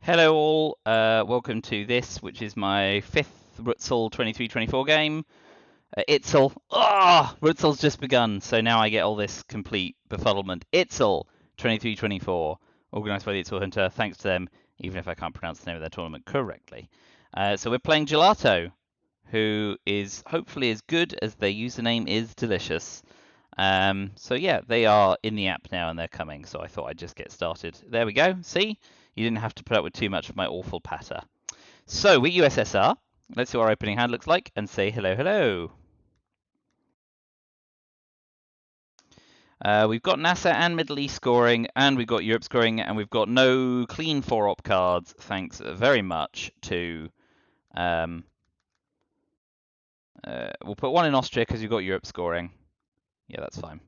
Hello all, welcome to this, which is my 5th Rutzel 23-24 game. ITSL, Rutzel's just begun, so now I get all this complete befuddlement. ITSL 23-24, organised by the ITSL Hunter, thanks to them, even if I can't pronounce the name of their tournament correctly. So we're playing Gelato, who is hopefully as good as their username is delicious. So yeah, they are in the app now and they're coming, so I thought I'd just get started. There we go, see? You didn't have to put up with too much of my awful patter. So, we're USSR. Let's see what our opening hand looks like and say hello, hello. We've got NASA and Middle East scoring, and we've got Europe scoring, and we've got no clean 4-op cards, thanks very much to... we'll put one in Austria because we've got Europe scoring. Yeah, that's fine.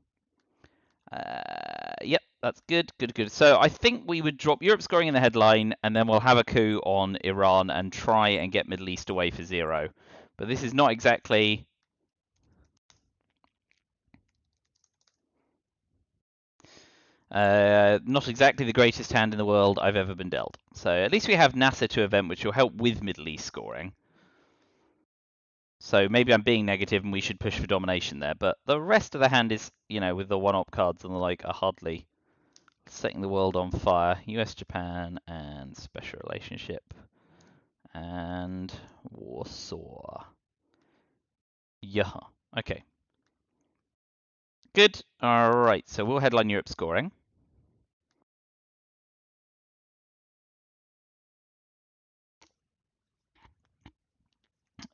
Yep, that's good, good, good. So I think we would drop Europe scoring in the headline, and then we'll have a coup on Iran and try and get Middle East away for 0. But this is not exactly... not exactly the greatest hand in the world I've ever been dealt. So at least we have NASA to event, which will help with Middle East scoring. So maybe I'm being negative and we should push for domination there. But the rest of the hand is, you know, with the 1-op cards and the like, are hardly setting the world on fire. US, Japan, and special relationship. And Warsaw. Yeah. Okay. Good. All right. So we'll headline Europe scoring.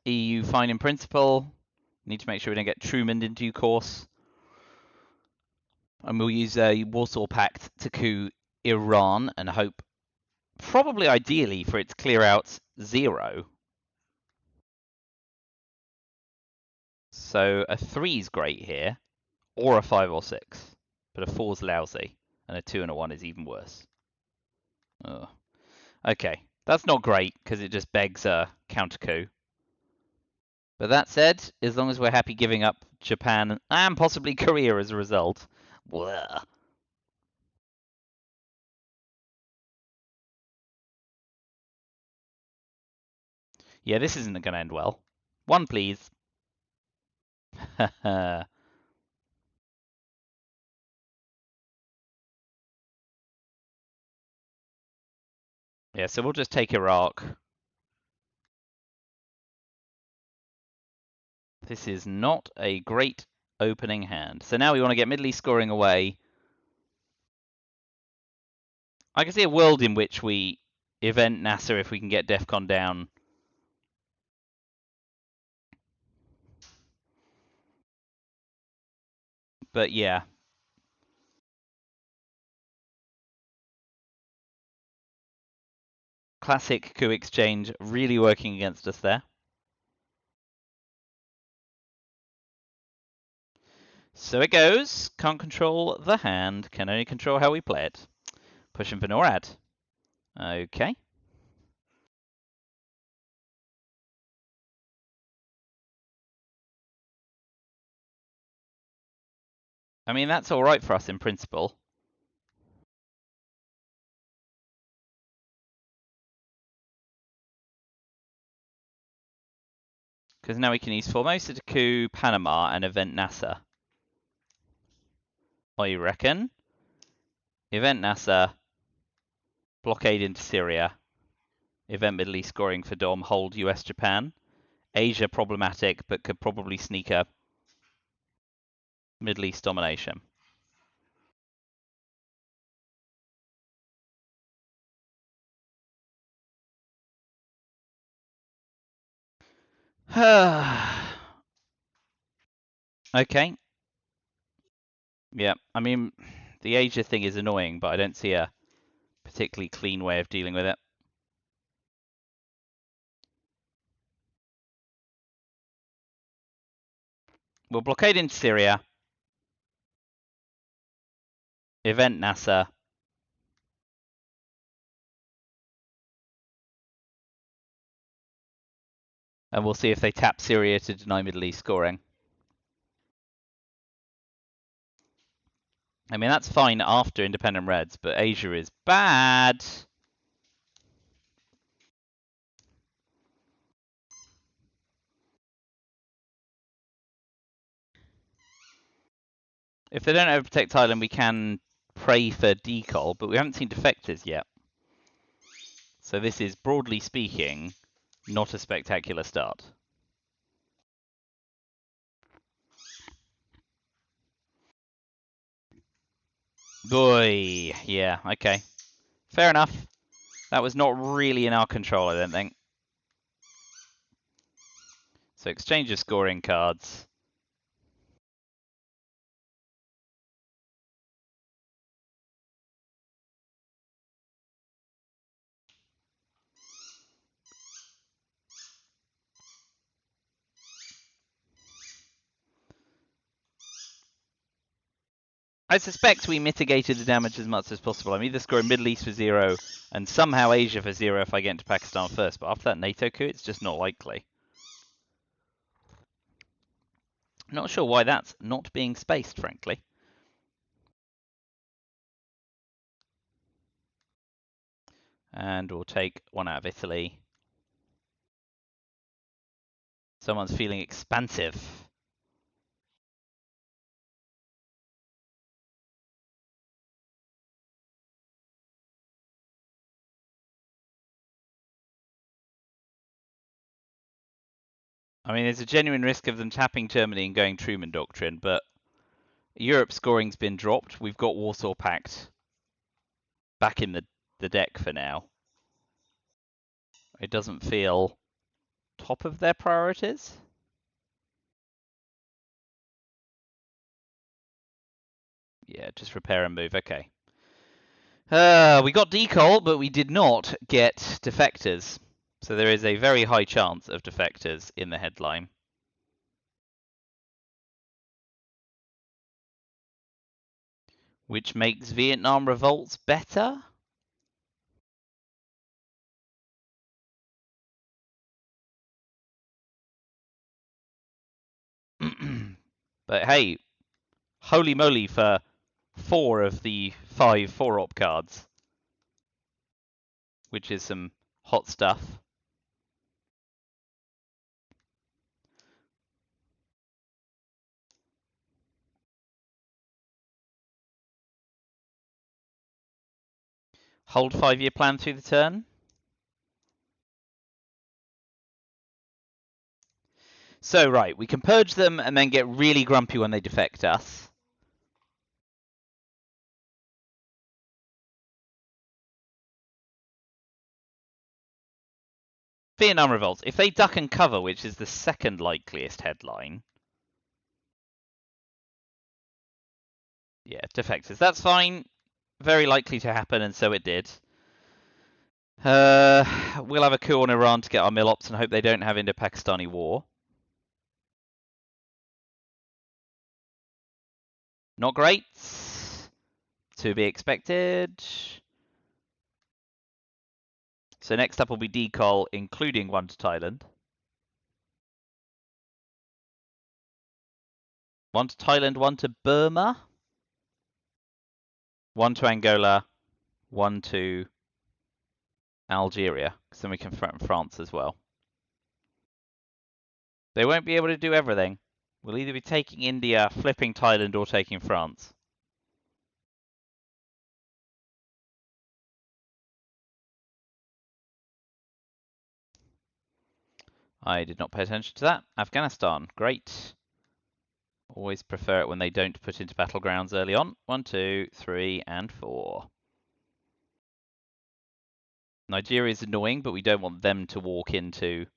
EU fine in principle. Need to make sure we don't get Truman in due course. And we'll use a Warsaw Pact to coup Iran and hope, probably ideally, for it to clear out 0. So a 3 is great here, or a 5 or 6. But a 4 is lousy, and a 2 and a 1 is even worse. Ugh. Okay, that's not great, because it just begs a counter coup. But that said, as long as we're happy giving up Japan and possibly Korea as a result, blah. Yeah, this isn't going to end well. 1, please. Yeah, so we'll just take Iraq. This is not a great opening hand. So now we want to get Middle East scoring away. I can see a world in which we event NASA if we can get DEFCON down. But yeah. Classic coup exchange really working against us there. So it goes. Can't control the hand. Can only control how we play it. Pushing for NORAD. Okay. I mean, that's all right for us in principle. Because now we can use Formosa to coup Panama and event NASA. What do you reckon? Event NASA. Blockade into Syria. Event Middle East scoring for Dom. Hold US Japan. Asia problematic, but could probably sneak a Middle East domination. Okay. Yeah, I mean, the Asia thing is annoying, but I don't see a particularly clean way of dealing with it. We'll blockade into Syria. Event NASA. And we'll see if they tap Syria to deny Middle East scoring. I mean, that's fine after independent Reds, but Asia is bad. If they don't overprotect Thailand, we can pray for decol, but we haven't seen defectors yet. So this is, broadly speaking, not a spectacular start. Boy, yeah, okay. Fair enough. That was not really in our control, I don't think. So exchange of scoring cards. I suspect we mitigated the damage as much as possible. I'm either scoring Middle East for 0 and somehow Asia for 0 if I get into Pakistan first, but after that NATO coup, it's just not likely. Not sure why that's not being spaced, frankly. And we'll take one out of Italy. Someone's feeling expansive. I mean, there's a genuine risk of them tapping Germany and going Truman Doctrine, but Europe's scoring's been dropped. We've got Warsaw Pact back in the deck for now. It doesn't feel top of their priorities. Yeah, just repair and move. Okay. We got decol, but we did not get defectors. So there is a very high chance of defectors in the headline. Which makes Vietnam revolts better? But hey, holy moly for 4 of the 5 4-op cards. Which is some hot stuff. Hold 5-year plan through the turn. So, right, we can purge them and then get really grumpy when they defect us. Vietnam revolts. If they duck and cover, which is the second likeliest headline. Yeah, defectors. That's fine. Very likely to happen, and so it did. We'll have a coup on Iran to get our mill ops and hope they don't have Indo-Pakistani war. Not great. To be expected. So next up will be decol, including one to Thailand. One to Thailand, one to Burma. One to Angola, one to Algeria, because then we can threaten France as well. They won't be able to do everything. We'll either be taking India, flipping Thailand, or taking France. I did not pay attention to that. Afghanistan, great. Always prefer it when they don't put into battlegrounds early on. 1, 2, 3, and 4. Nigeria is annoying, but we don't want them to walk into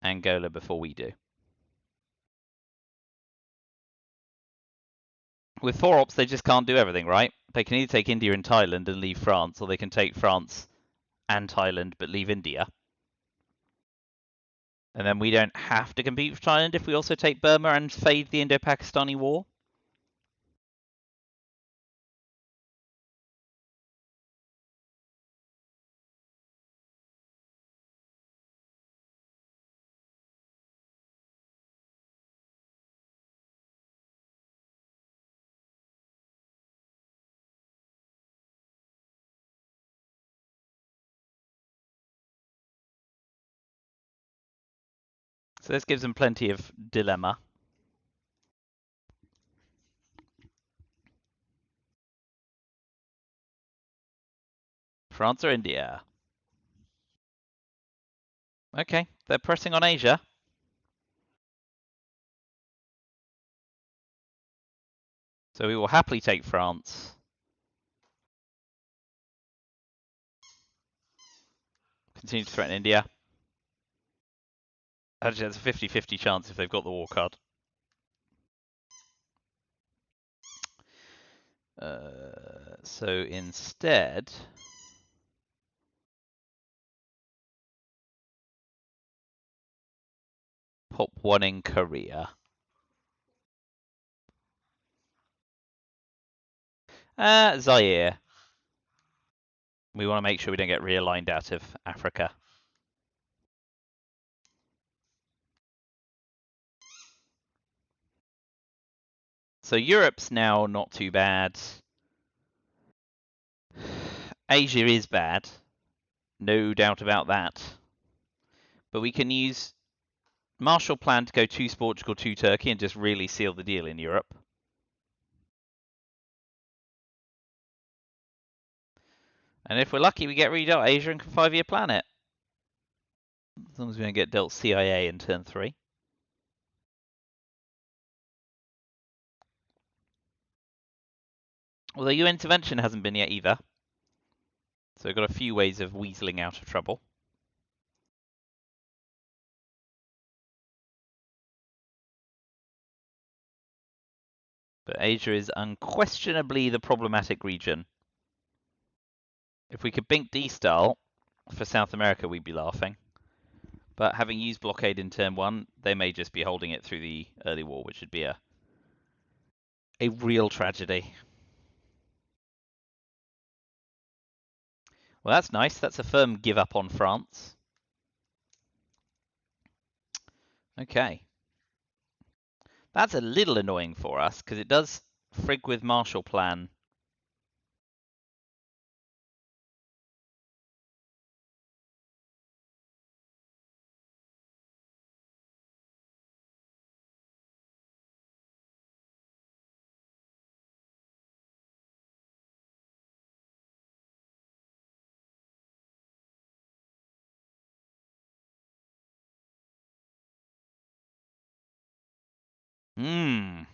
Angola before we do. With 4-ops, they just can't do everything, right? They can either take India and Thailand and leave France, or they can take France and Thailand but leave India. And then we don't have to compete with Thailand if we also take Burma and fade the Indo-Pakistani war. So this gives them plenty of dilemma. France or India? Okay, they're pressing on Asia. So we will happily take France. Continue to threaten India. Actually, that's a 50-50 chance if they've got the war card. So instead, pop one in Korea. Zaire. We want to make sure we don't get realigned out of Africa. So Europe's now not too bad. Asia is bad. No doubt about that. But we can use Marshall Plan to go to Portugal, to Turkey, and just really seal the deal in Europe. And if we're lucky, we get redealt Asia and can 5-year plan it. As long as we don't get dealt CIA in turn 3. Although your intervention hasn't been yet either. So we've got a few ways of weaseling out of trouble. But Asia is unquestionably the problematic region. If we could bink D-style for South America, we'd be laughing. But having used blockade in turn 1, they may just be holding it through the early war, which would be a real tragedy. Well, that's nice. That's a firm give up on France. Okay. That's a little annoying for us, because it does frig with Marshall Plan. Hmm.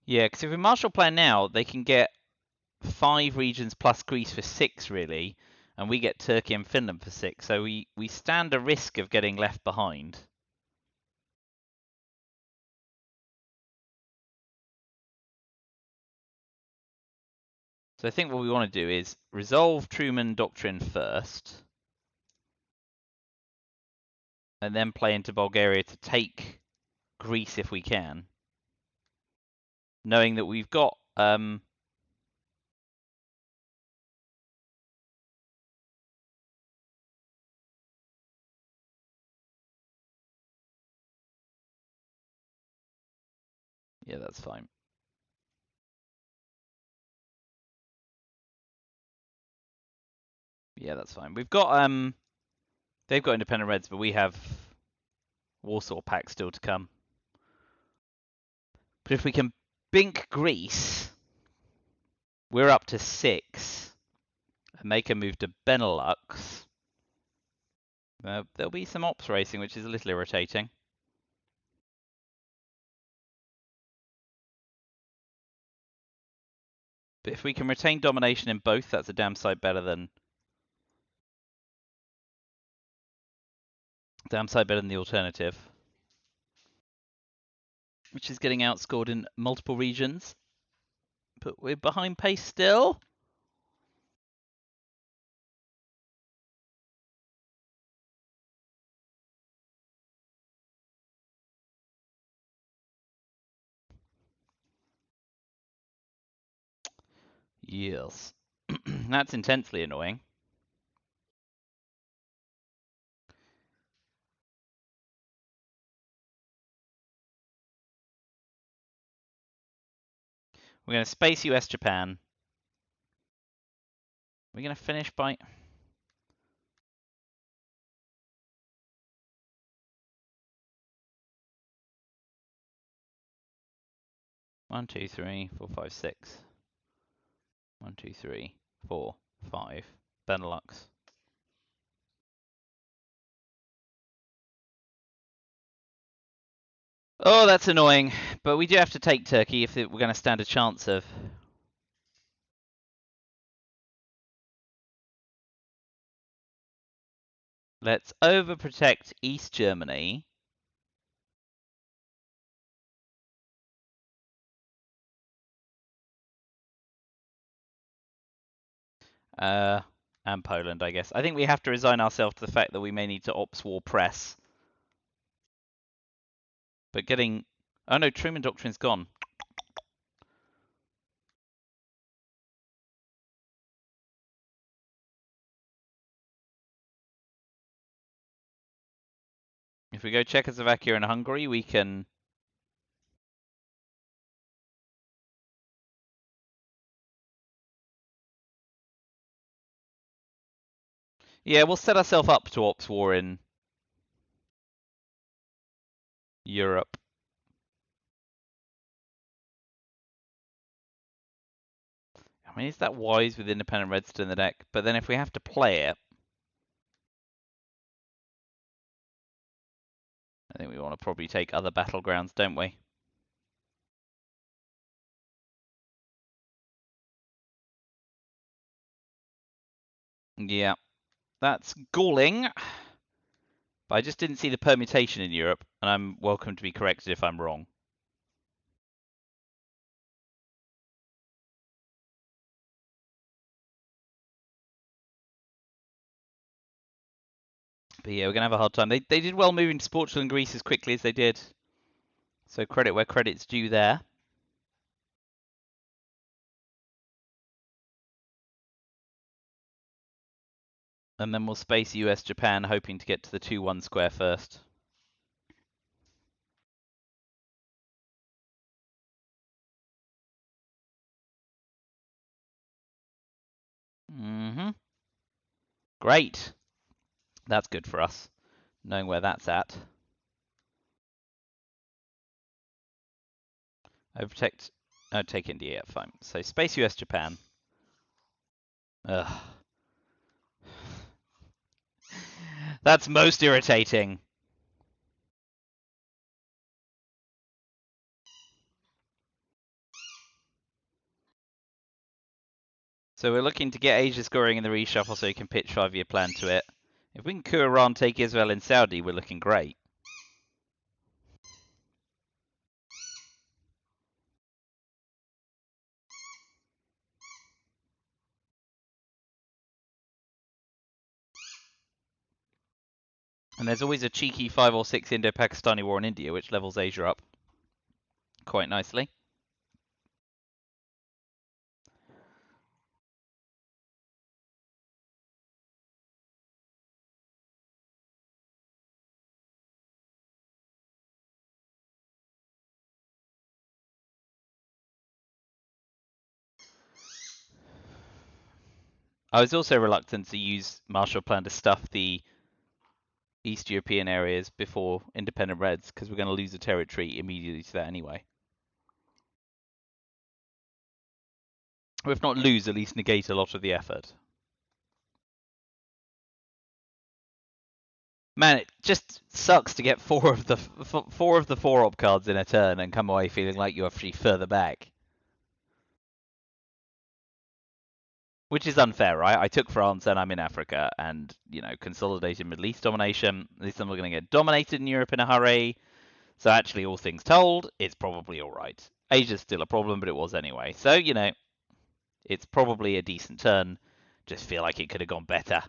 Yeah, because if we Marshall Plan now, they can get 5 regions plus Greece for 6, really, and we get Turkey and Finland for 6. So we stand a risk of getting left behind. So I think what we want to do is resolve Truman Doctrine first, and then play into Bulgaria to take Greece if we can, knowing that we've got yeah, that's fine. Yeah, that's fine. We've got they've got independent Reds, but we have Warsaw Pact still to come. But if we can bink Greece, we're up to 6 and make a move to Benelux. There'll be some ops racing, which is a little irritating. But if we can retain domination in both, that's a damn sight better than the alternative, which is getting outscored in multiple regions. But we're behind pace still. Yes. That's intensely annoying. We're going to space US Japan. we going to finish by... One, two, three, four, five, six. 1, 2, 3, 4, 5. Benelux. Oh, that's annoying. But we do have to take Turkey if we're going to stand a chance of... Let's overprotect East Germany. And Poland, I guess. I think we have to resign ourselves to the fact that we may need to ops war press. But getting... Oh no, Truman Doctrine's gone. If we go Czechoslovakia and Hungary, we can... Yeah, we'll set ourselves up to ops war in Europe. I mean, is that wise with independent red still in the deck? But then if we have to play it, I think we want to probably take other battlegrounds, don't we? Yeah, that's galling. But I just didn't see the permutation in Europe, and I'm welcome to be corrected if I'm wrong. But yeah, we're going to have a hard time. They did well moving to Portugal and Greece as quickly as they did. So credit where credit's due there. And then we'll space US Japan, hoping to get to the 2-1 square first. Mm-hmm. Great. That's good for us, knowing where that's at. Overprotect. Oh, take India. Yeah, fine. So space US Japan. Ugh. That's most irritating. So we're looking to get Asia scoring in the reshuffle so you can pitch 5-year plan to it. If we can coup Iran, take Israel and Saudi, we're looking great. And there's always a cheeky 5 or 6 Indo-Pakistani war in India, which levels Asia up quite nicely. I was also reluctant to use Marshall Plan to stuff the East European areas before independent Reds, because we're going to lose the territory immediately to that anyway. Or if not lose, at least negate a lot of the effort. Man, it just sucks to get four of the 4-op cards in a turn and come away feeling like you're actually further back. Which is unfair, right? I took France and I'm in Africa and, you know, consolidated Middle East domination. At least I'm not going to get dominated in Europe in a hurry. So actually, all things told, it's probably all right. Asia's still a problem, but it was anyway. So, you know, it's probably a decent turn. Just feel like it could have gone better.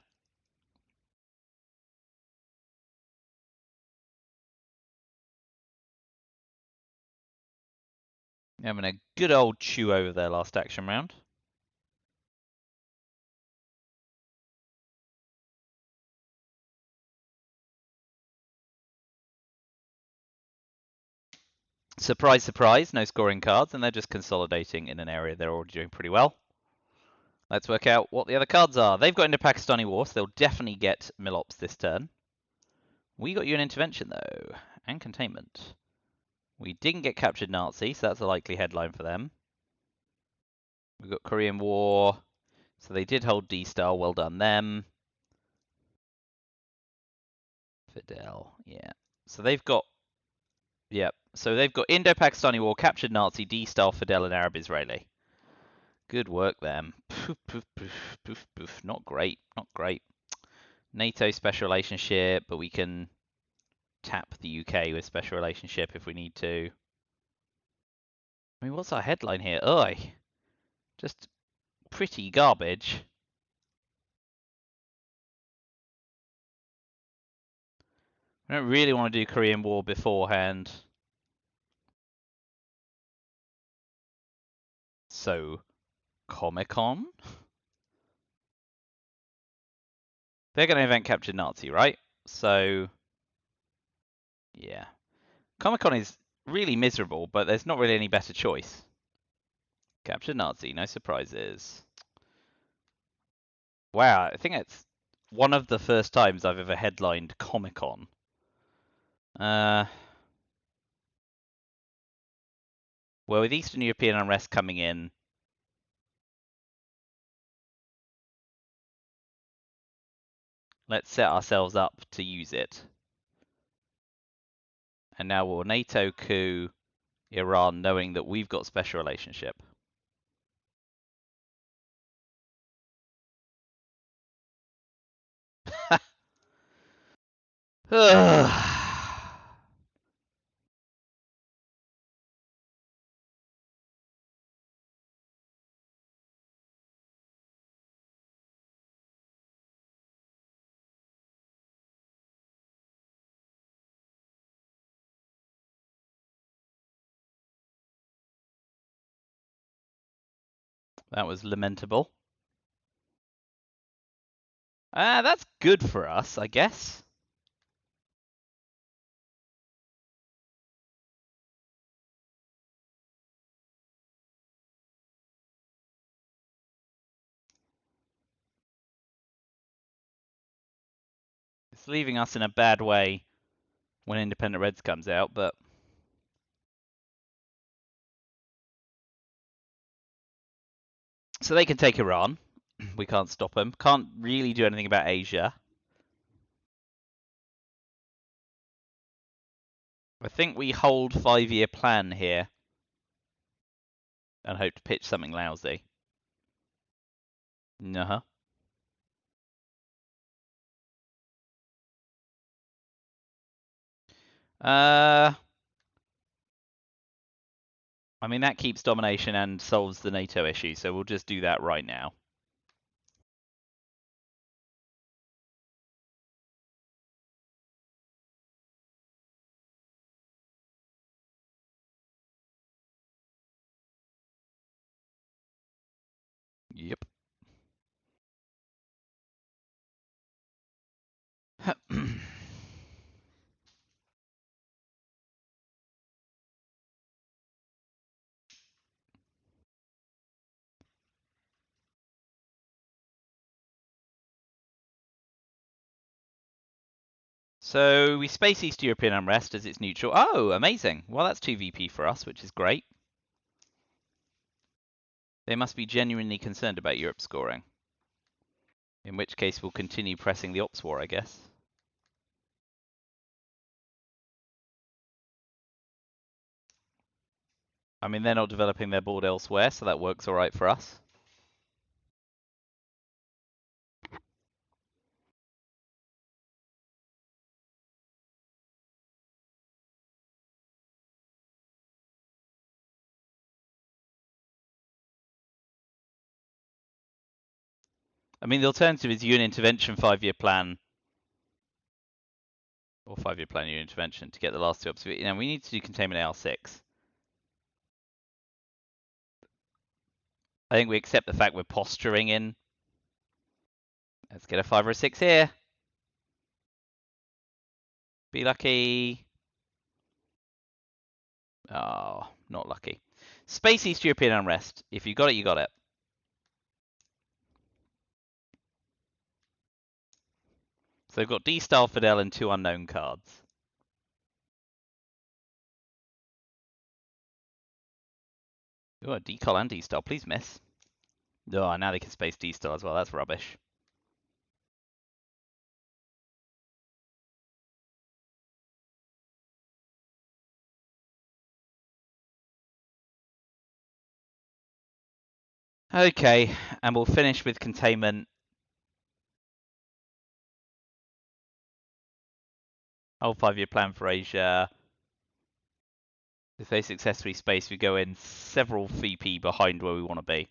Having a good old chew over their last action round. Surprise, surprise, no scoring cards, and they're just consolidating in an area they're already doing pretty well. Let's work out what the other cards are. They've got Indo-Pakistani War, so they'll definitely get Milops this turn. We got you an intervention, though, and containment. We didn't get captured Nazi, so that's a likely headline for them. We've got Korean War, so they did hold D-Star. Well done, them. Fidel, yeah. So they've got, yep. So they've got Indo-Pakistani War, captured Nazi, D-Star, Fidel, and Arab Israeli. Good work, them. Poof, poof, poof, poof, poof. Not great, not great. NATO special relationship, but we can tap the UK with special relationship if we need to. I mean, what's our headline here? Ugh, just pretty garbage. I don't really want to do Korean War beforehand. So, Comic-Con? They're going to event capture Nazi, right? So, yeah. Comic-Con is really miserable, but there's not really any better choice. Capture Nazi, no surprises. Wow, I think it's one of the first times I've ever headlined Comic-Con. Well, with Eastern European unrest coming in, let's set ourselves up to use it. And now we'll NATO coup Iran, knowing that we've got special relationship. That was lamentable. That's good for us, I guess. It's leaving us in a bad way when Independent Reds comes out, but so they can take Iran. We can't stop them. Can't really do anything about Asia. I think we hold 5-year plan here and hope to pitch something lousy. Uh-huh. I mean, that keeps domination and solves the NATO issue, so we'll just do that right now. Yep. So we space East European unrest as it's neutral. Oh, amazing. Well, that's 2 VP for us, which is great. They must be genuinely concerned about Europe scoring. In which case, we'll continue pressing the ops war, I guess. I mean, they're not developing their board elsewhere, so that works all right for us. I mean, the alternative is UN intervention 5-year plan, or 5-year plan UN intervention to get the last 2 ops. You know, we need to do containment AR6. I think we accept the fact we're posturing in. Let's get a 5 or a 6 here. Be lucky. Oh, not lucky. Space East European unrest. If you got it, you got it. So they've got D-Style, Fidel, and 2 unknown cards. Oh, Decol and D-Style, please miss. Oh, now they can space D-Style as well, that's rubbish. Okay, and we'll finish with containment. Whole 5-year plan for Asia. If they successfully space, we go in several VP behind where we want to be.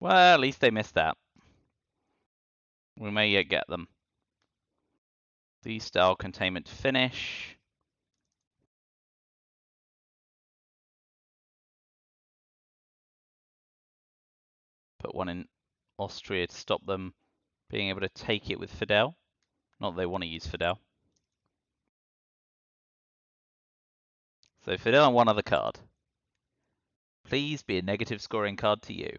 Well, at least they missed that. We may yet get them. D-Style containment finish. Put one in Austria to stop them being able to take it with Fidel. Not that they want to use Fidel. So Fidel and one other card. Please be a negative scoring card to you.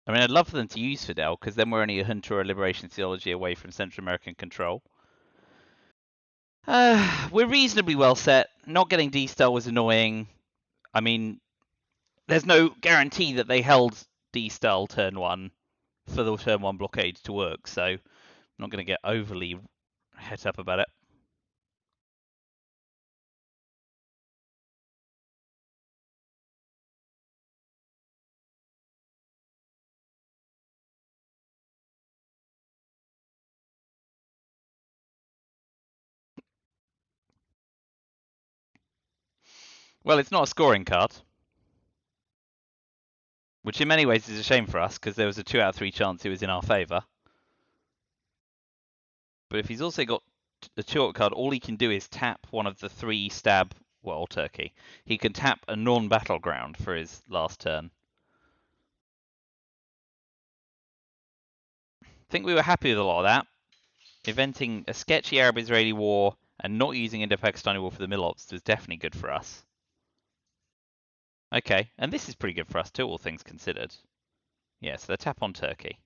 I mean, I'd love for them to use Fidel, because then we're only a hunter or a liberation theology away from Central American control. We're reasonably well set. Not getting D-Star was annoying. I mean, there's no guarantee that they held D-Star turn 1 for the turn 1 blockade to work, so I'm not going to get overly het up about it. Well, it's not a scoring card, which in many ways is a shame for us, because there was a 2 out of 3 chance it was in our favour. But if he's also got a 2 card, all he can do is tap one of the 3 stab, well, Turkey. He can tap a non-battleground for his last turn. I think we were happy with a lot of that. Eventing a sketchy Arab-Israeli war and not using Indo-Pakistani war for the middle ops was definitely good for us. Okay, and this is pretty good for us too, all things considered. Yeah, so the tap on Turkey.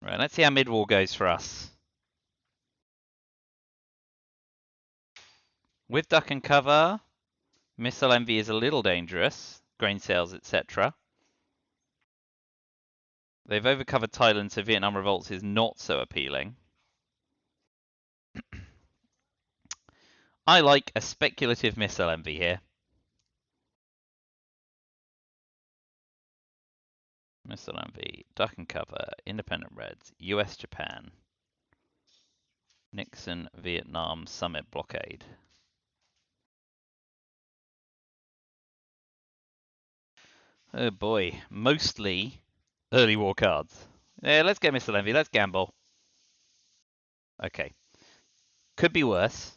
Right, let's see how mid-war goes for us. With duck and cover, missile envy is a little dangerous. Grain sales, etc. They've overcovered Thailand, so Vietnam revolts is not so appealing. I like a speculative missile envy here. Missile envy, duck and cover, independent reds, US Japan, Nixon Vietnam summit blockade. Oh boy, mostly early war cards. Yeah, let's get missile envy, let's gamble. Okay. Could be worse.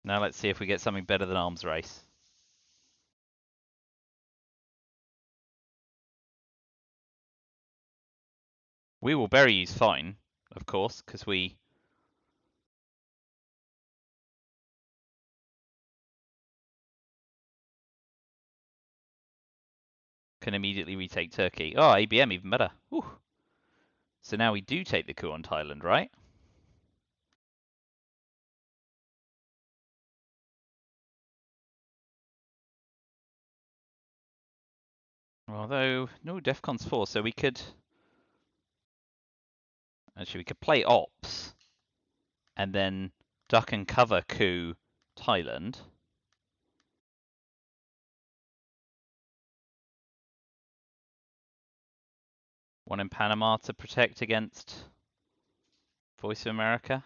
Now let's see if we get something better than arms race. We will bury you's fine, of course, because we can immediately retake Turkey. Oh, ABM even better. Whew. So now we do take the coup on Thailand, right? Although, no, DEFCON's 4, so we could... Actually, we could play Ops, and then duck and cover coup Thailand. One in Panama to protect against Voice of America.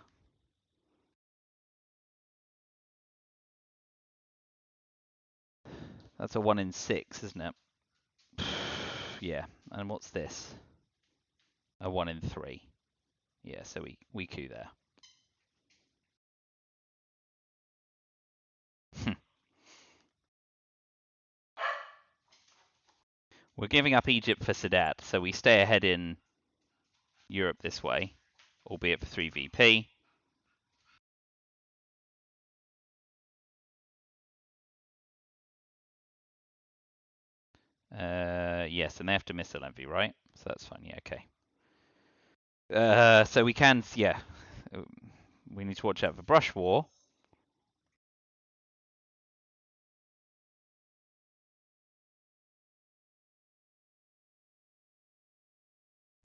That's a 1 in 6, isn't it? Yeah, and what's this? A 1 in 3. Yeah, so we coup there. We're giving up Egypt for Sadat, so we stay ahead in Europe this way, albeit for 3 VP. Yes, and they have to miss envy, right? So that's fine. Yeah, okay. So we can, yeah. We need to watch out for brush war.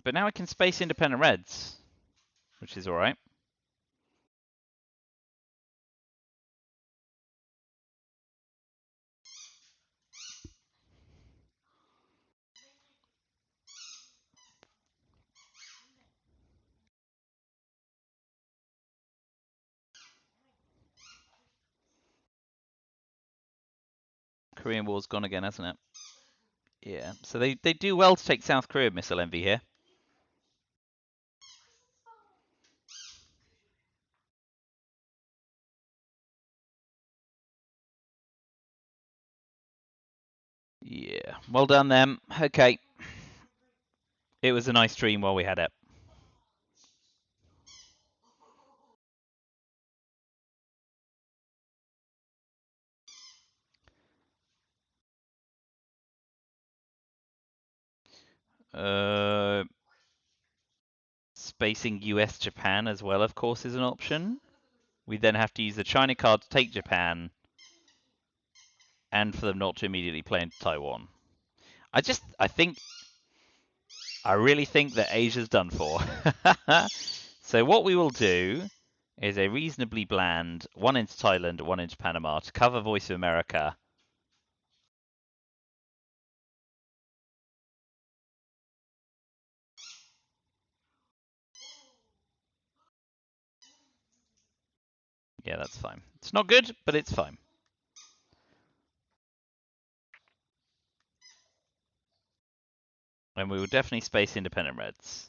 But now I can space independent reds, which is all right. Korean War's gone again, hasn't it? Yeah. So they do well to take South Korea, Missile Envy here. Yeah. Well done, them. Okay. It was a nice dream while we had it. Spacing US Japan as well, of course, is an option. We then have to use the China card to take Japan, and for them not to immediately play into Taiwan. I really think that Asia's done for. So what we will do is a reasonably bland 1 into Thailand, 1 into Panama to cover Voice of America. Yeah, that's fine. It's not good, but it's fine. And we will definitely space independent reds.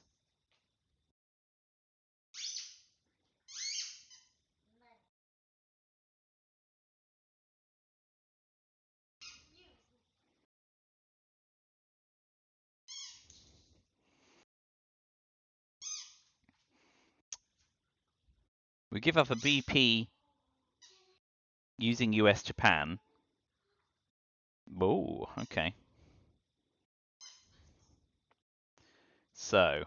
We give up a BP using US Japan. Oh, okay. So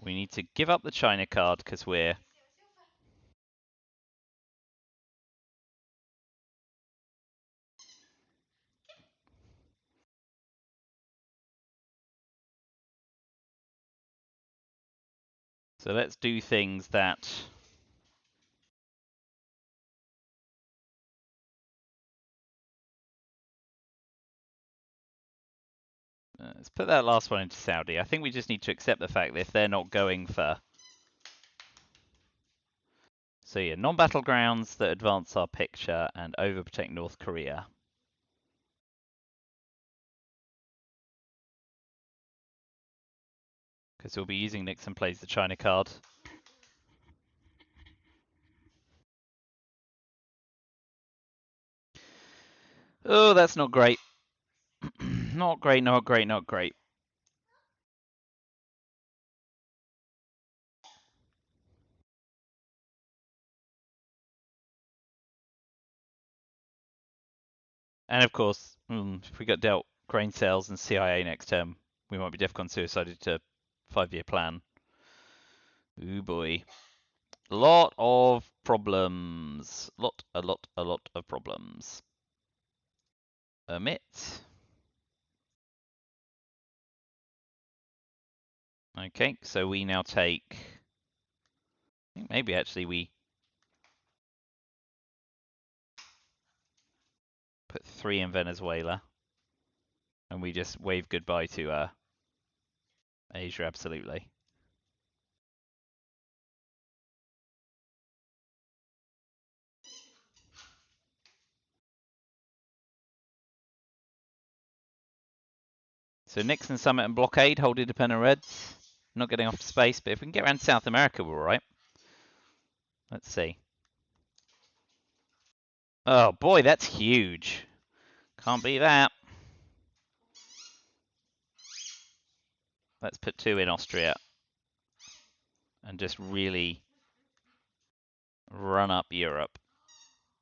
we need to give up the China card because we're so let's do things that let's put that last one into Saudi. I think we just need to accept the fact that if they're not going for so yeah, non-battlegrounds that advance our picture and overprotect North Korea. Because we'll be using Nixon plays the China card. Oh, that's not great. Not great, not great, not great. And of course, if we got dealt grain sales and CIA next term, we might be DEFCON suicided to 5-year plan. Ooh boy. Lot of problems. A lot of problems. Omit. Okay, so we now take. I think maybe actually we put 3 in Venezuela, and we just wave goodbye to Asia. Absolutely. So So Nixon Summit and blockade hold independent Reds. Not getting off to space, but if we can get around South America, we're all right. Let's see. Oh boy, that's huge. Can't beat that. Let's put 2 in Austria and just really run up Europe.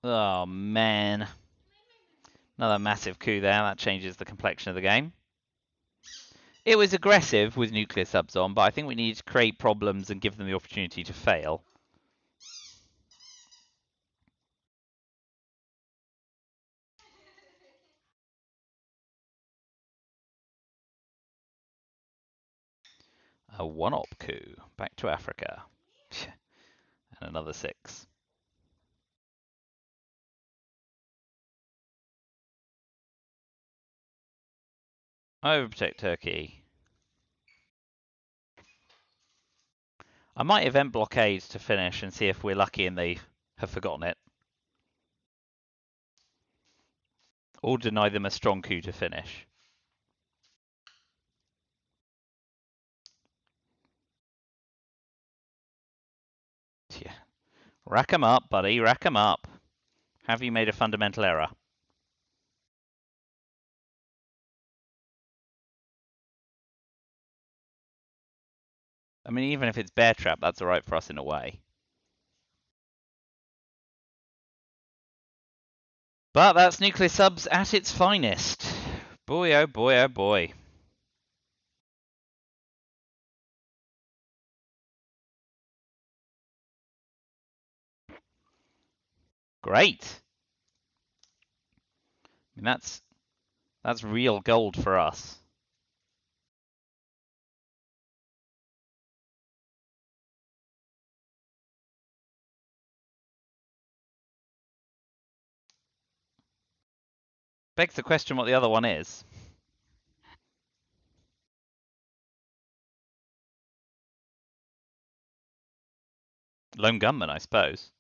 Oh man. Another massive coup there. That changes the complexion of the game. It was aggressive with nuclear subs on, but I think we need to create problems and give them the opportunity to fail. A 1-op coup. Back to Africa. And another 6. Overprotect Turkey. I might event blockades to finish and see if we're lucky and they have forgotten it. Or deny them a strong coup to finish. Yeah. Rack 'em up, buddy. Rack 'em up. Have you made a fundamental error? I mean, even if it's bear trap, that's alright for us in a way. But that's nuclear subs at its finest. Boy, oh boy, oh boy. Great. I mean, that's real gold for us. Begs the question what the other one is. Lone gunman, I suppose.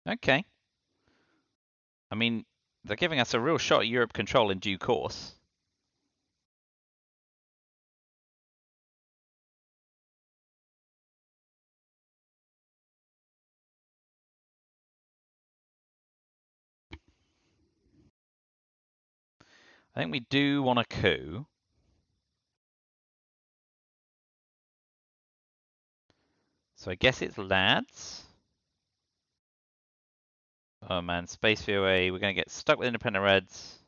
Okay. I mean, they're giving us a real shot at Europe control in due course. I think we do want a coup. So I guess it's lads. Oh man, space VOA. We're going to get stuck with independent Reds.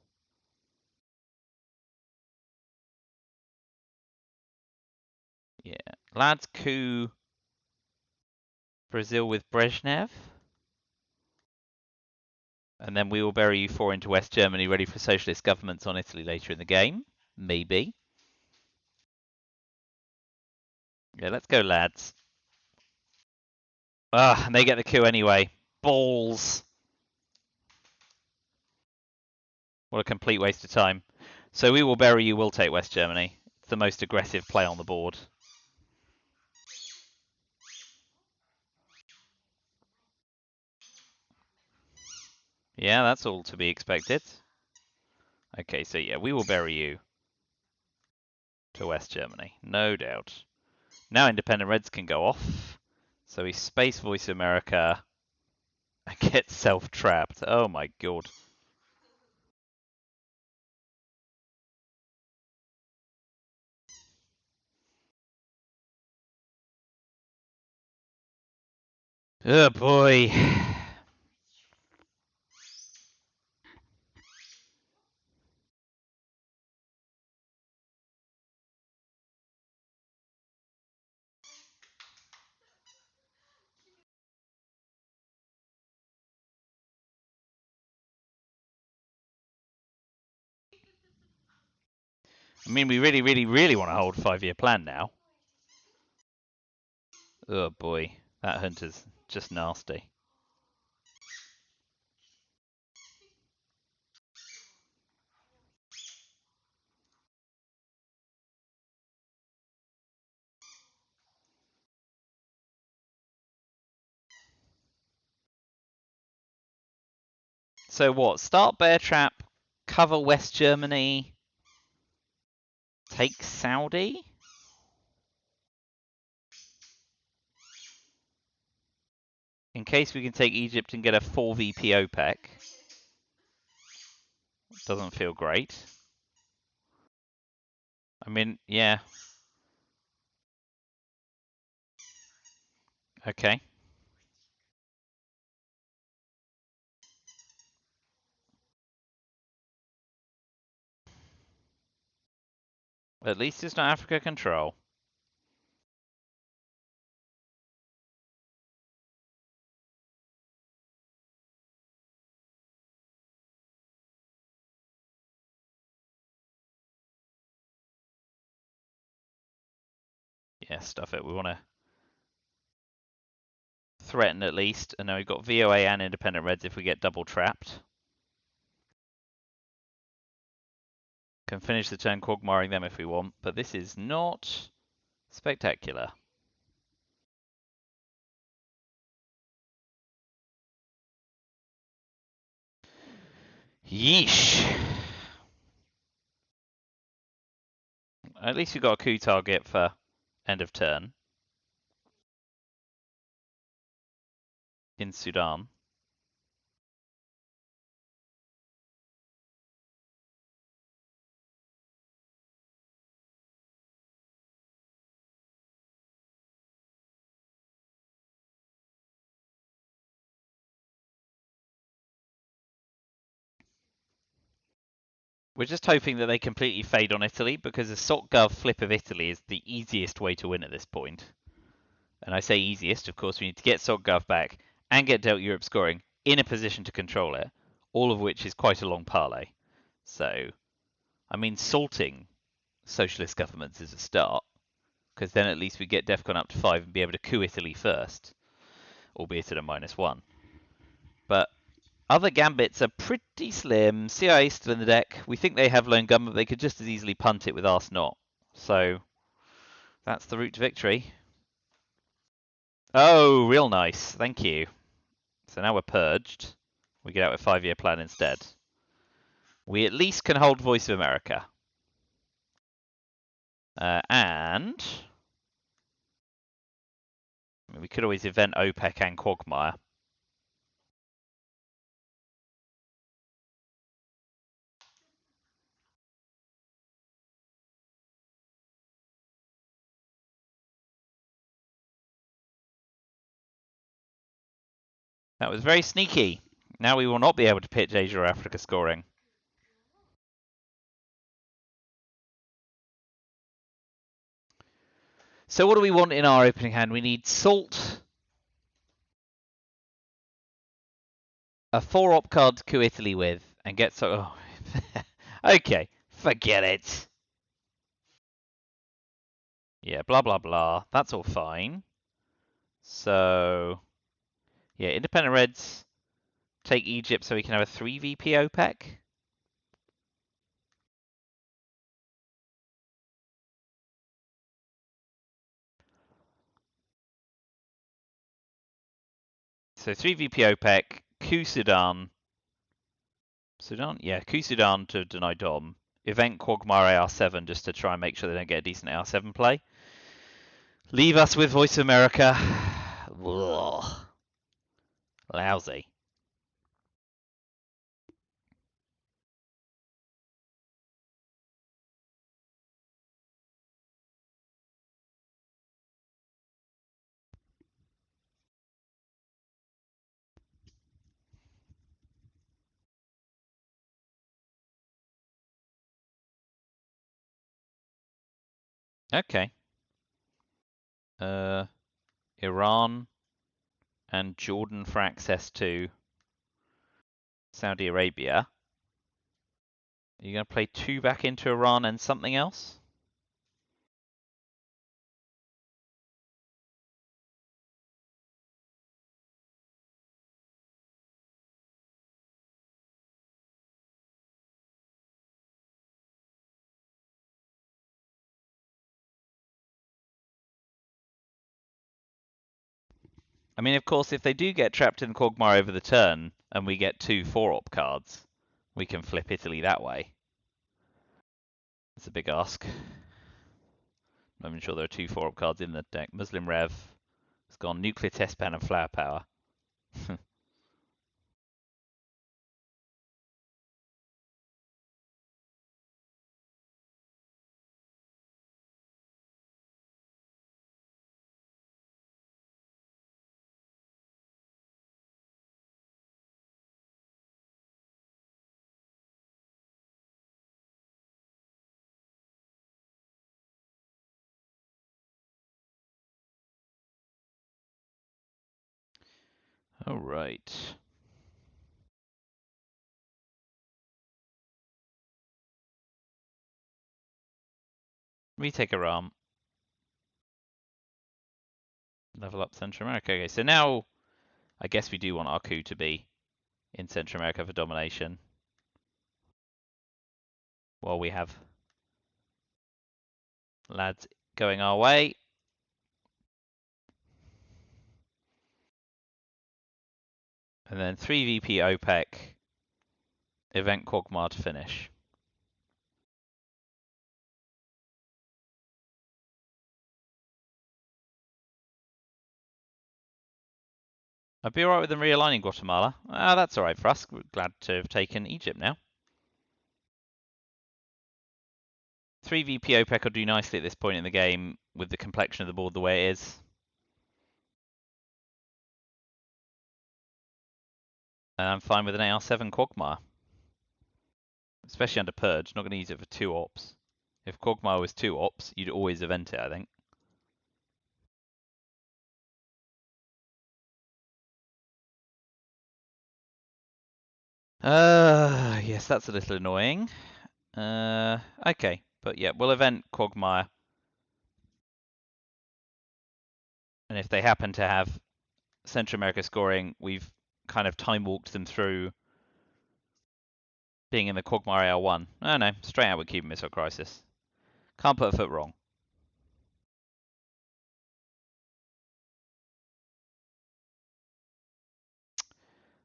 Yeah. Lads coup Brazil with Brezhnev. And then we will bury you 4 into West Germany, ready for socialist governments on Italy later in the game. Maybe. Yeah, let's go, lads. Ah, and they get the coup anyway. Balls. What a complete waste of time. So we will bury you, we'll take West Germany. It's the most aggressive play on the board. Yeah, that's all to be expected. Okay, so yeah, we will bury you to West Germany, no doubt. Now independent Reds can go off. So we space Voice America and get self-trapped. Oh my god. Oh boy. I mean, we really, really, really want to hold 5-year plan now. Oh boy, that hunter's just nasty. So what? Start bear trap, cover West Germany, take Saudi? In case we can take Egypt and get a 4 VP OPEC. Doesn't feel great. I mean, yeah. Okay. At least it's not Africa control. Yeah, stuff it. We want to threaten at least. And then we've got VOA and Independent Reds if we get double trapped. Can finish the turn quagmiring them if we want, but this is not spectacular. Yeesh. At least we've got a coup target for end of turn in Sudan. We're just hoping that they completely fade on Italy because a SOTGov flip of Italy is the easiest way to win at this point. And I say easiest, of course, we need to get SOTGov back and get Dealt Europe scoring in a position to control it, all of which is quite a long parlay. So, I mean, salting socialist governments is a start, because then at least we get DEFCON up to 5 and be able to coup Italy first, albeit at a -1. But other gambits are pretty slim. CIA still in the deck. We think they have lone gun, but they could just as easily punt it with Arse not. So that's the route to victory. Oh, real nice. Thank you. So now we're purged. We get out with 5-year plan instead. We at least can hold Voice of America. And I mean, we could always event OPEC and Quagmire. That was very sneaky. Now we will not be able to pitch Asia or Africa scoring. So what do we want in our opening hand? We need Salt, a 4-op card to coup Italy with, and get so... Oh. Okay, forget it. Yeah, blah, blah, blah. That's all fine. So, yeah, Independent Reds take Egypt so we can have a 3 VP OPEC. So 3 VP OPEC, coup Sudan. Sudan? Yeah, coup Sudan to deny Dom. Event Quagmire AR7 just to try and make sure they don't get a decent AR7 play. Leave us with Voice of America. Ugh. Lousy. Okay. Iran and Jordan for access to Saudi Arabia. Are you going to play 2 back into Iran and something else? I mean, of course, if they do get trapped in Quagmire over the turn, and we get 2 4-op cards, we can flip Italy that way. It's a big ask. I'm not even sure there are 2 4-op cards in the deck. Muslim Rev. It's gone Nuclear Test Ban and Flower Power. All right. Retake Iran. Level up Central America. Okay, so now I guess we do want our coup to be in Central America for domination. While we have lads going our way. And then 3 VP OPEC, event Quagmire to finish. I'd be alright with them realigning Guatemala. That's alright for us. We're glad to have taken Egypt now. 3 VP OPEC will do nicely at this point in the game with the complexion of the board the way it is. And I'm fine with an AR7 Quagmire. Especially under Purge. Not going to use it for 2 ops. If Quagmire was 2 ops, you'd always event it, I think. Yes, that's a little annoying. Okay, but yeah, we'll event Quagmire. And if they happen to have Central America scoring, we've kind of time walked them through being in the Quagmire L1. Oh no, straight out with Cuban Missile Crisis. Can't put a foot wrong.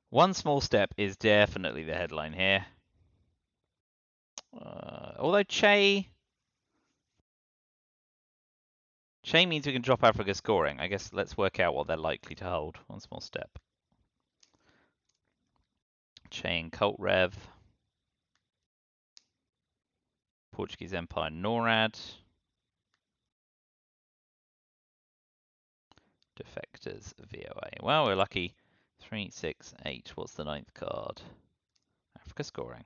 One small step is definitely the headline here. Although Che means we can drop Africa scoring. I guess let's work out what they're likely to hold. One small step. Che and Cult Rev. Portuguese Empire NORAD. Defectors VOA. Well, we're lucky. 3, 6, 8. What's the 9th card? Africa scoring.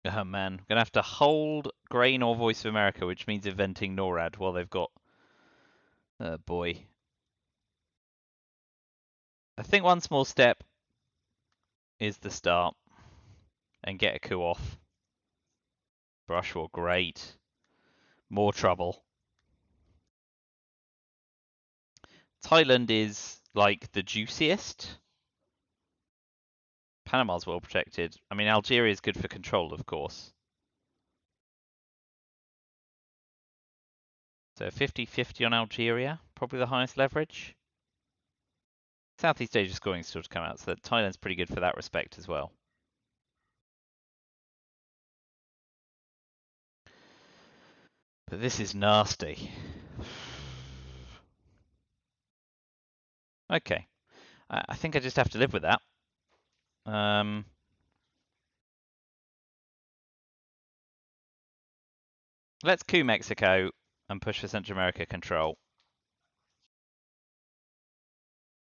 Oh man, I'm gonna have to hold Grain or Voice of America, which means inventing NORAD while they've got. Oh boy. I think one small step is the start and get a coup off. Brushwell, great. More trouble. Thailand is like the juiciest. Panama's well protected. I mean, Algeria is good for control, of course. So 50-50 on Algeria, probably the highest leverage. Southeast Asia scoring still to come out, so Thailand's pretty good for that respect as well. But this is nasty. Okay. I think I just have to live with that. Let's coup Mexico and push for Central America control.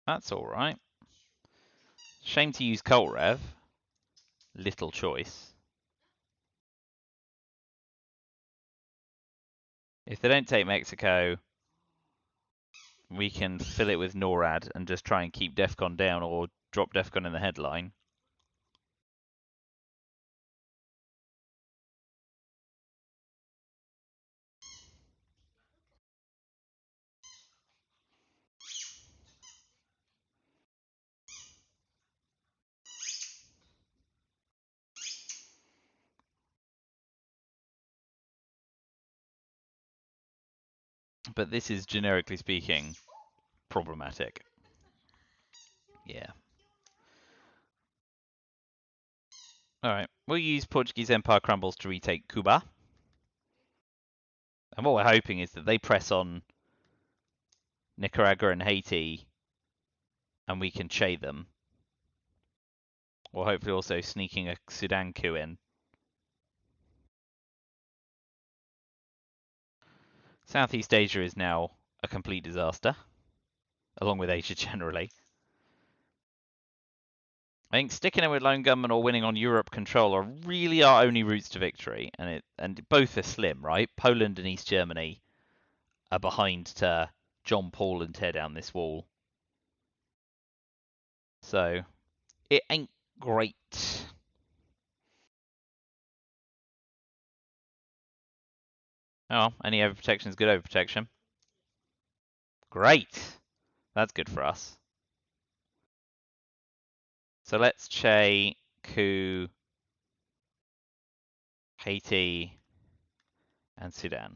That's alright. Shame to use Cult Rev. Little choice. If they don't take Mexico, we can fill it with NORAD and just try and keep DEFCON down or drop DEFCON in the headline. But this is, generically speaking, problematic. Yeah. Alright, we'll use Portuguese Empire crumbles to retake Cuba. And what we're hoping is that they press on Nicaragua and Haiti, and we can che them. Or hopefully also sneaking a Sudan coup in. Southeast Asia is now a complete disaster, along with Asia generally. I think sticking it with lone gunmen or winning on Europe control are really our only routes to victory, and both are slim, right? Poland and East Germany are behind to John Paul and tear down this wall. So it ain't great. Oh, any overprotection is good overprotection. Great. That's good for us. So let's che coup Haiti and Sudan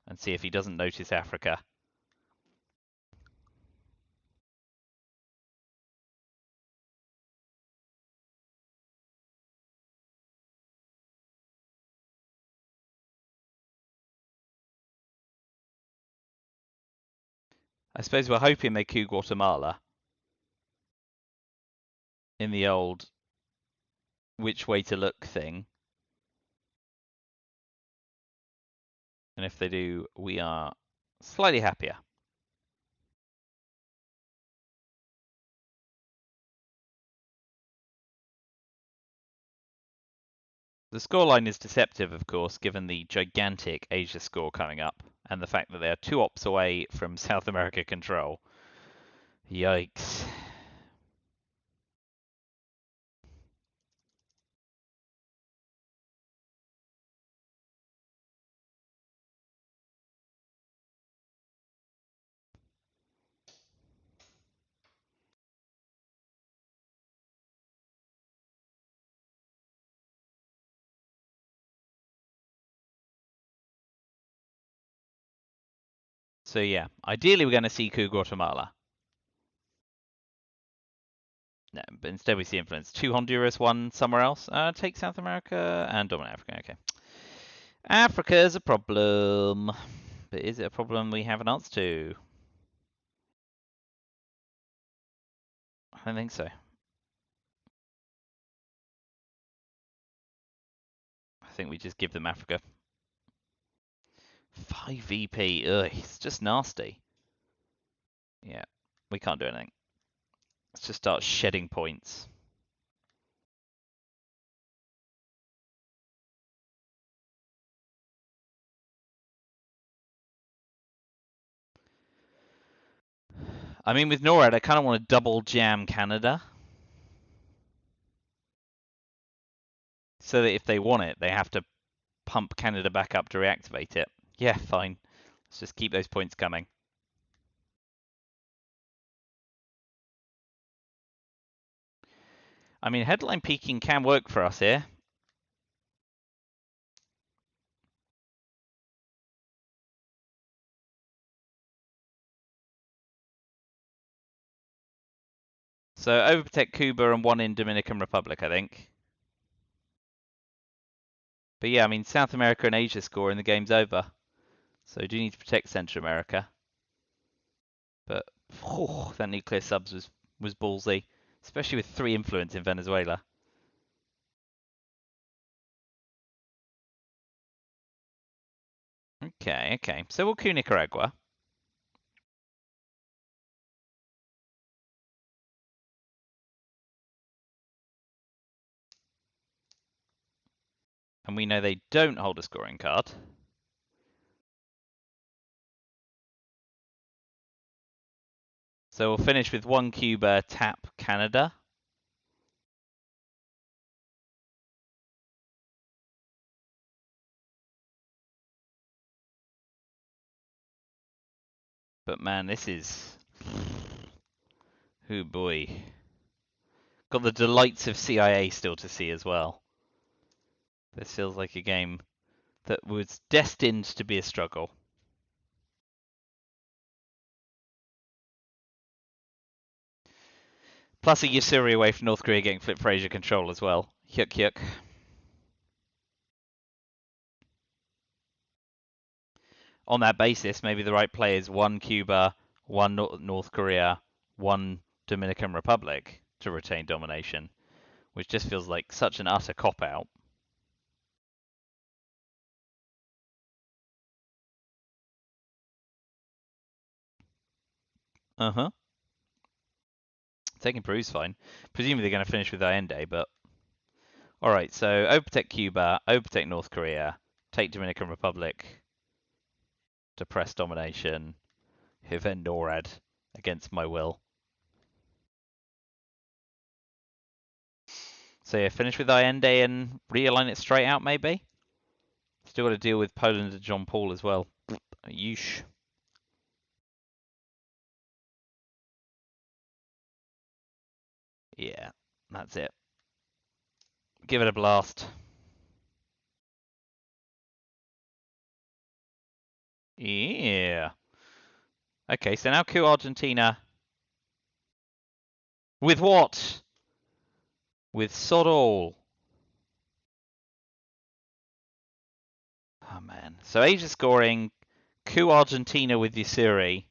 and see if he doesn't notice Africa. I suppose we're hoping they coup Guatemala in the old which way to look thing. And if they do, we are slightly happier. The scoreline is deceptive, of course, given the gigantic Asia score coming up and the fact that they are 2 ops away from South America control. Yikes. So yeah, ideally we're going to see coup Guatemala. No, but instead we see influence. 2 Honduras, 1 somewhere else. Take South America and dominate Africa. Okay. Africa is a problem. But is it a problem we have an answer to? I don't think so. I think we just give them Africa. 5 VP. Ugh, it's just nasty. Yeah, we can't do anything. Let's just start shedding points. I mean, with NORAD, I kind of want to double jam Canada. So that if they want it, they have to pump Canada back up to reactivate it. Yeah, fine. Let's just keep those points coming. I mean, headline peaking can work for us here. So overprotect Cuba and 1 in Dominican Republic, I think. But yeah, I mean, South America and Asia score and the game's over. So do need to protect Central America. But that nuclear subs was ballsy, especially with 3 influence in Venezuela. Okay. So we'll coup Nicaragua. And we know they don't hold a scoring card. So we'll finish with 1 Cuba, tap Canada. But man, this is... Oh boy. Got the delights of CIA still to see as well. This feels like a game that was destined to be a struggle. Plus a Yasuri away from North Korea getting Flip Fraser control as well. Yuck, yuck. On that basis, maybe the right play is one Cuba, one North Korea, one Dominican Republic to retain domination, which just feels like such an utter cop-out. Uh-huh. Taking Peru's fine. Presumably they're going to finish with Allende, but... Alright, so overprotect Cuba, overprotect North Korea, take Dominican Republic, depress domination, event NORAD against my will. So yeah, finish with Allende and realign it straight out, maybe? Still got to deal with Poland and John Paul as well. Yeesh. Yeah, that's it. Give it a blast. Yeah. Okay, so now coup Argentina. With what? With sod all. Oh man. So Asia scoring, coup Argentina with Yasuri.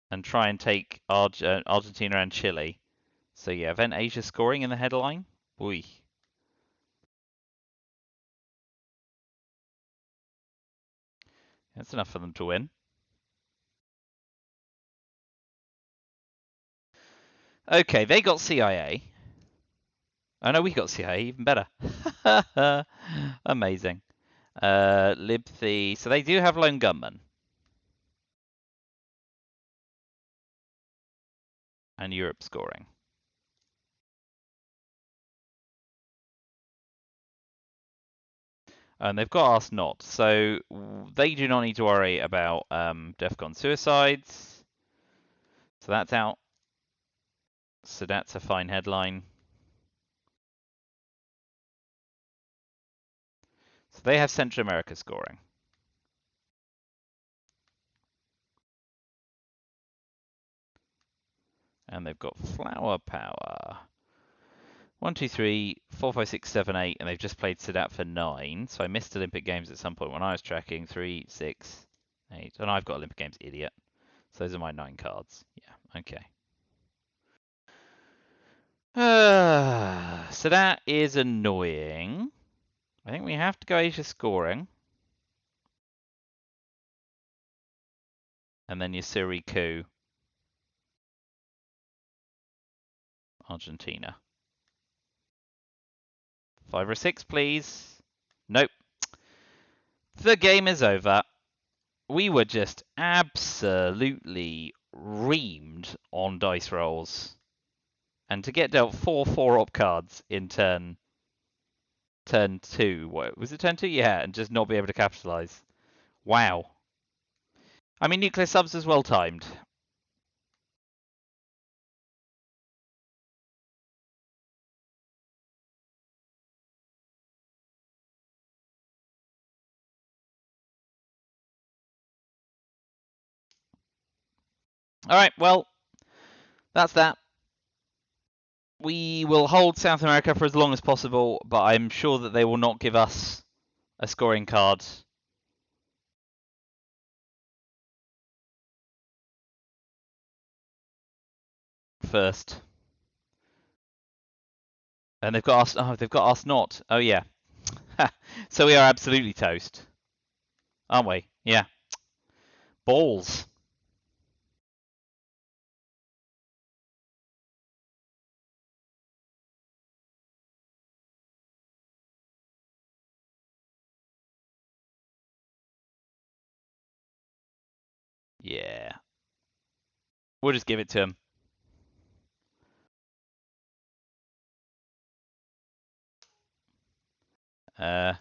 And try and take Argentina and Chile. So yeah, event Asia scoring in the headline. Oi. That's enough for them to win. Okay, they got CIA. Oh no, we got CIA, even better. Amazing. Libthi. So they do have lone gunmen. And Europe scoring. And they've got us not. So they do not need to worry about DEFCON suicides. So that's out. So that's a fine headline. So they have Central America scoring. And they've got flower power. 1, 2, 3, 4, 5, 6, 7, 8, and they've just played Sadat for 9. So I missed Olympic Games at some point when I was tracking 3, 6, 8. And I've got Olympic Games, idiot. So those are my 9 cards. Yeah, okay. So that is annoying. I think we have to go Asia scoring. And then Yasuri coup. Argentina. 5 or 6, please. Nope. The game is over. We were just absolutely reamed on dice rolls. And to get dealt 4 op cards in turn 2. What was it, turn 2? Yeah, and just not be able to capitalize. Wow. I mean, nuclear subs is well timed. All right, well, that's that. We will hold South America for as long as possible, but I'm sure that they will not give us a scoring card first. And they've got us. Oh, they've got us not. Oh yeah. So we are absolutely toast, aren't we? Yeah. Balls. Yeah. We'll just give it to him. Uh.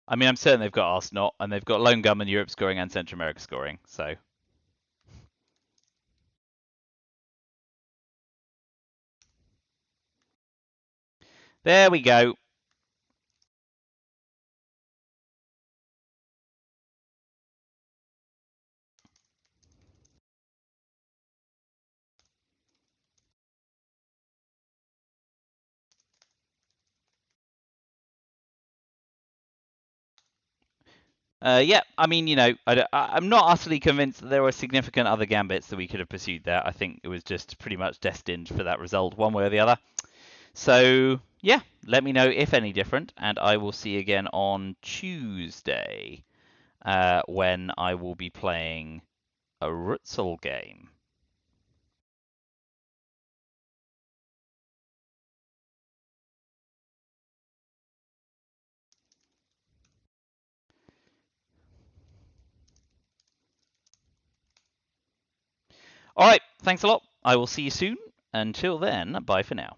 I mean, I'm certain they've got us not, and they've got Lone Gunman Europe scoring and Central America scoring. So There we go. Yeah, I mean, I'm not utterly convinced that there were significant other gambits that we could have pursued there. I think it was just pretty much destined for that result, one way or the other. So, yeah, let me know if any different, and I will see you again on Tuesday, when I will be playing a Rutzel game. All right, thanks a lot. I will see you soon. Until then, bye for now.